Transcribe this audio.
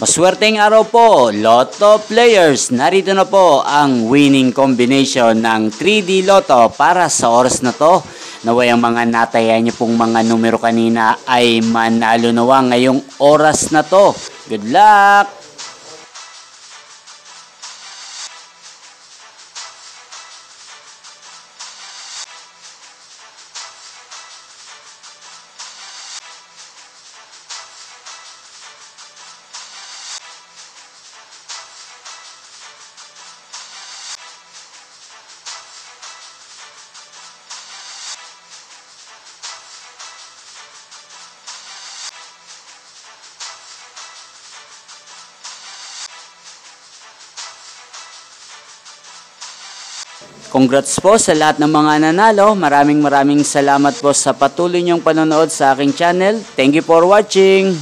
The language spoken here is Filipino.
Maswerteng araw po, Lotto players. Narito na po ang winning combination ng 3D Lotto para sa oras na to. Naway ang mga nataya niyo pong mga numero kanina ay manalo nawa ngayong oras na to. Good luck! Congrats po sa lahat ng mga nanalo. Maraming salamat po sa patuloy niyong panonood sa aking channel. Thank you for watching.